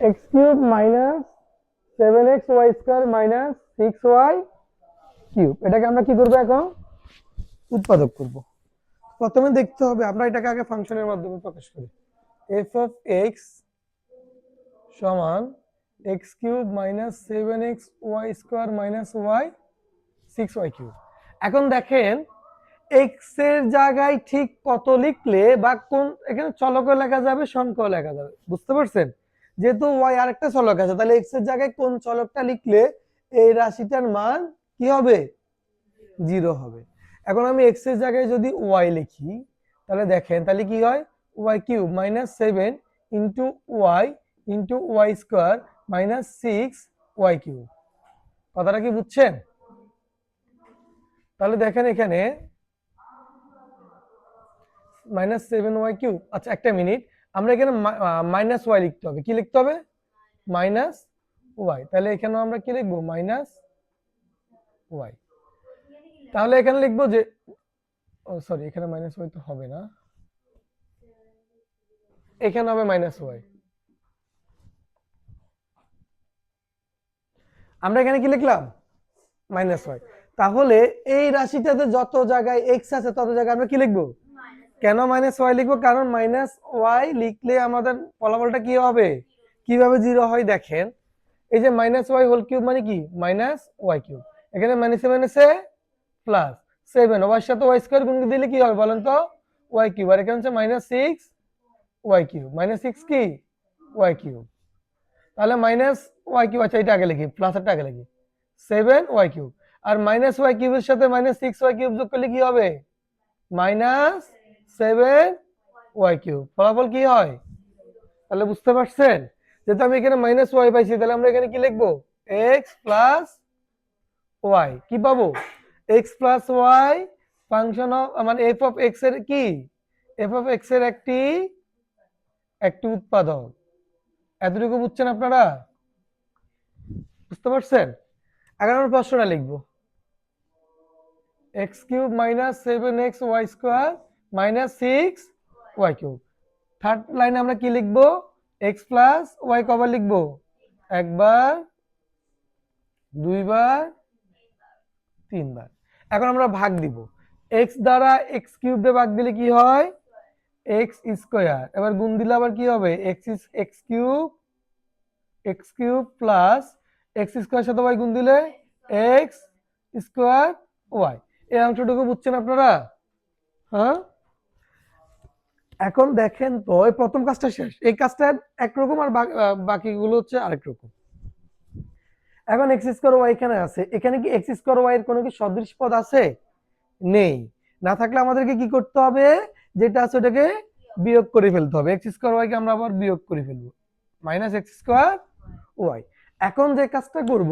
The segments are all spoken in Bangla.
X cube minus 7xy² minus 6y cube, এটাকে আমরা কি করবো এখন? উৎপাদক করব। প্রথমে দেখতে হবে, আমরা এটাকে আগে ফাংশনের মাধ্যমে প্রকাশ করি। এফ অফ এক্স সমান X cube minus 7xy² minus Y 6y cube. এখন দেখেন এক্স এর জায়গায় ঠিক কত লিখলে বা কোন, এখানে চলকও লেখা যাবে সংখ্যাও লেখা যাবে, বুঝতে পারছেন? যেহেতু ওয়াই আরেকটা চলক আছে, তাহলে এক্স এর জায়গায় কোন চলকটা লিখলে এই রাশিটার মান কি হবে? 0 হবে। এখন আমি এক্স এর জায়গায় যদি ওয়াই লিখি, তাহলে দেখেন তাহলে কি হয়? Y cube minus 7 into Y square minus 6y cube. কথাটা কি বুঝছেন? তাহলে দেখেন এখানে মাইনাস 7y কিউব। আচ্ছা একটা মিনিট, আমরা এখানে মাইনাস ওয়াই লিখতে হবে। কি লিখতে হবে? Minus Y. তাহলে এখানে আমরা কি লিখবো? Minus Y. তাহলে এখানে লিখবো যে, ও সরি, এখানে মাইনাস ওয়াই তো হবে না, এখানে হবে মাইনাস ওয়াই। আমরা এখানে কি লিখলাম? Minus Y. তাহলে এই রাশিটাতে যত জায়গায় এক্স আছে তত জায়গায় আমরা কি লিখবো? কেন মাইনাস ওয়াই লিখবো? কারণ মাইনাস ওয়াই লিখলে আমাদের ফলাফলটা কি হবে? কিভাবে 0 হয় দেখেন, এই যে মাইনাস ওয়াই হোল কিউব মানে কি? Minus Y cube. এখানে মাইনাসে মাইনাসে প্লাস 7, ওয়াই সাথে ওয়াই স্কোয়ার গুণ দিলে কি হবে বলেন তো? Y cube. আর এখানে হচ্ছে মাইনাস 6 ওয়াই কিউব। মাইনাস 6 কি? Y cube. তাহলে মাইনাস ওয়াই কিউব, আচ্ছা এটা আগে লিখি, প্লাসেরটা আগে লিখি, 7 ওয়াই কিউব। আর মাইনাস ওয়াই কিউবের সাথে মাইনাস 6 ওয়াই কিউব যোগ করলে কি হবে? Minus 7 Y cube. ফলাফল কি হয়? তাহলে বুঝতে পারছেন? যেহেতু আমি এখানে মাইনাস ওয়াই পাইছি, তাহলে আমরা এখানে কি লিখবো? X plus Y. কি পাবো? X plus Y function of, মানে এফ অফ এক্স এর কি? এফ অফ এক্স এর একটি উৎপাদক। এতটুকু বুঝছেন আপনারা? বুঝতে পারছেন? এখন আমরা প্রশ্নটা লিখবো, x cube minus 7xy² minus 6y cube. Third লাইনে আমরা কি লিখবো? এক্স প্লাস ওয়াই কবার লিখবো? একবার, দুইবার, তিনবার। এখন আমরা ভাগ দিব। এক্স দ্বারা এক্স কিউব দিয়ে ভাগ দিলে কি হয়? X square. এবার গুণ দিলে আবার কি হবে? X cube plus x square সাথে ওয়াই গুণ দিলে এক্স স্কোয়ার ওয়াই। এই অংশটুকু বুঝছেন আপনারা? হ্যাঁ। এখন দেখেন তো, এই প্রথম কাজটা শেষ, এই কাজটা একরকম আর বাকিগুলো হচ্ছে আরেক রকম। এখন এক্স স্কোয়ার ওয়াই এখানে আছে, এখানে কি এক্স স্কোয়ার ওয়াই এর কোনো কি সদৃশ পদ আছে? নেই। না থাকলে আমাদেরকে কি করতে হবে? যেটা আছে ওটাকে বিয়োগ করে ফেলতে হবে। এক্স স্কোয়ার ওয়াই কে আমরা আবার বিয়োগ করে ফেলবো, মাইনাস এক্স স্কোয়ার ওয়াই। এখন যে কাজটা করব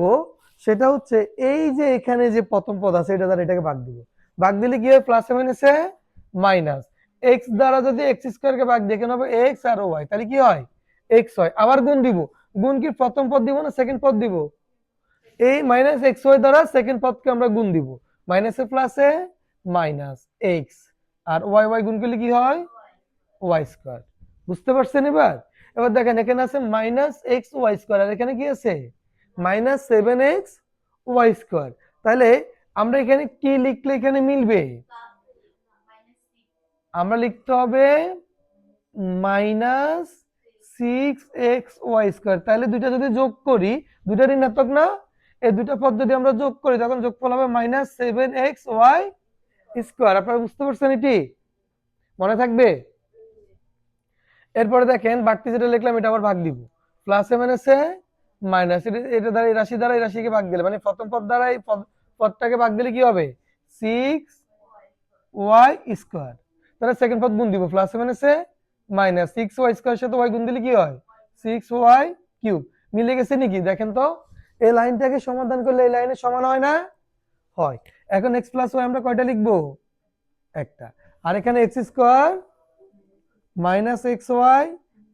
সেটা হচ্ছে, এই যে এখানে যে প্রথম পদ আছে এটা দ্বারা এটাকে ভাগ দিব। ভাগ দিলে কি হয়? প্লাসে মাইনাসে মাইনাস। এক্স দ্বারা যদি এক্স স্কোয়ার কে ভাগ দিয়ে কেন হবে? এক্স আর ওয়াই, তাহলে কি হয়? এক্স হয়। আবার গুণ দিব। গুণ কি প্রথম পদ দিব না সেকেন্ড পদ দিব? এই মাইনাস এক্স ওয়াই দ্বারা সেকেন্ড পদকে আমরা গুণ দিব। মাইনাসে প্লাসে মাইনাস এক্স, আর ওয়াই ওয়াই গুণ করলে কি হয়? Y square. বুঝতে পারছেন এবার? এবার দেখেন এখানে আছে মাইনাস এক্স ওয়াই স্কোয়ার, আর এখানে কি আছে? Minus 7x Y square. তাহলে আমরা এখানে কি লিখলে এখানে মিলবে? আমরা লিখতে হবে মাইনাস 6xy²। তাহলে দুইটা যদি যোগ করি, দুইটা ঋণাত্মক না? এই দুইটা পদ যদি আমরা যোগ করি তখন যোগফল হবে মাইনাস 7xy²। আপনারা বুঝতে পারছেন এটি? মনে থাকবে? এরপরে দেখেন বাড়তি যেটা লিখলাম এটা আবার ভাগ দিব। প্লাসে মাইনাসে মাইনাস, এটা দ্বারা এই রাশি দ্বারা এই রাশিকে ভাগ দিলে, মানে প্রথম পদ দ্বারা এই পদটাকে ভাগ দিলে কি হবে? 6y²। তাহলে সেকেন্ড পদ গুণ দিব, প্লাসে মাইনাসে মাইনাস 6y² সাথে y গুণ দিলে কি হয়? 6y³ মিলে গেছে নাকি? দেখেন তো, এই লাইনটাকে সমাধান করলে এই লাইনের সমান হয় না? হয়। এখন x প্লাস y আমরা কয়টা লিখবো? একটা। আর এখানে x² minus X Y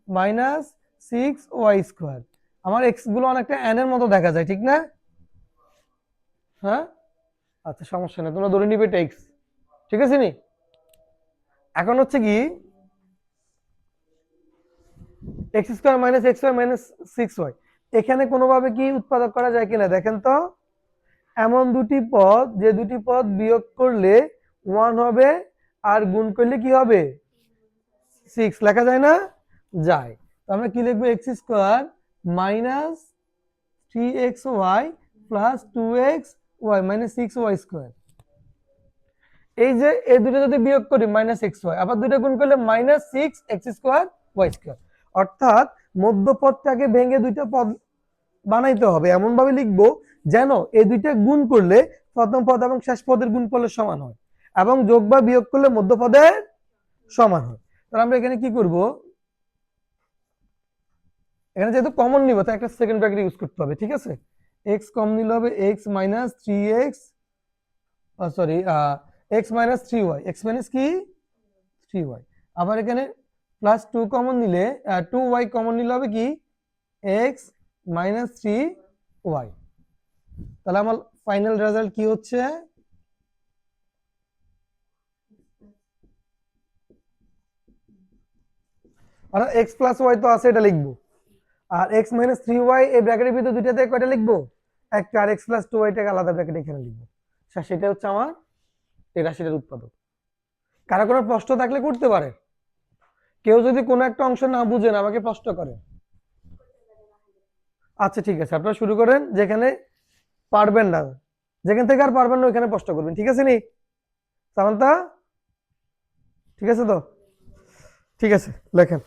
minus 6y²। আমার এক্স গুলো অনেকটা n এর মতো দেখা যায়, ঠিক না? হ্যাঁ, আচ্ছা সমস্যা নেই, তোমরা ধরে নিবে এটা এক্স, ঠিক আছে নি? এখন হচ্ছে কি X square minus X Y minus 6y, এখানে কোনোভাবে কি উৎপাদক করা যায় কিনা দেখেন তো। এমন দুটি পদ যে দুটি পদ বিয়োগ করলে 1 হবে আর গুণ করলে কি হবে 6, লেখা যায় না? যায়। তো আমরা কি লিখবো, x square minus 3xy plus 2xy minus 6y square. এই যে এই দুটো যদি বিয়োগ করি মাইনাস এক্স ওয়াই, আবার দুটো গুণ করলে minus 6x square Y square. অর্থাৎ মধ্যপদটাকে ভেঙে দুইটা পদ বানাইতে হবে, এমন ভাবে লিখবো যেন এই দুইটা গুণ করলে প্রথম পদ এবং শেষ পদের গুণফলের সমান হয় এবং যোগ বা বিয়োগ করলে মধ্যপদের সমান হয়। তাহলে আমরা এখানে কি করব, এখানে যেহেতু কমন নিব তাই একটা সেকেন্ড ব্র্যাকেট ইউজ করতে হবে, ঠিক আছে। x কমন নিলে হবে x minus 3x, sorry x minus 3y, x minus কি 3y। আবার এখানে প্লাস 2 কমন নিলে 2y কমন নিলে হবে কি x মাইনাস 3y। তাহলে আমার ফাইনাল রেজাল্ট কি হচ্ছে, আর x প্লাস y তো আছে, এটা লিখবো। আর x মাইনাস 3y এই ব্র্যাকেটের ভিতরে দুইটাতে কয়টা লিখবো, একটা। আর x প্লাস 2y টাকে আলাদা ব্র্যাকেট এখানে লিখবো। সেটা হচ্ছে আমার এই রাশিটার উৎপাদক। কারো কোনো প্রশ্ন থাকলে করতে পারে, কেউ যদি কোনো একটা অংশ না বুঝেন আমাকে প্রশ্ন করেন। আচ্ছা ঠিক আছে, আপনারা শুরু করেন, যেখানে পারবেন না, যেখান থেকে আর পারবেন না ওইখানে প্রশ্ন করবেন, ঠিক আছে নি সামান্তা? ঠিক আছে তো, ঠিক আছে লেখেন।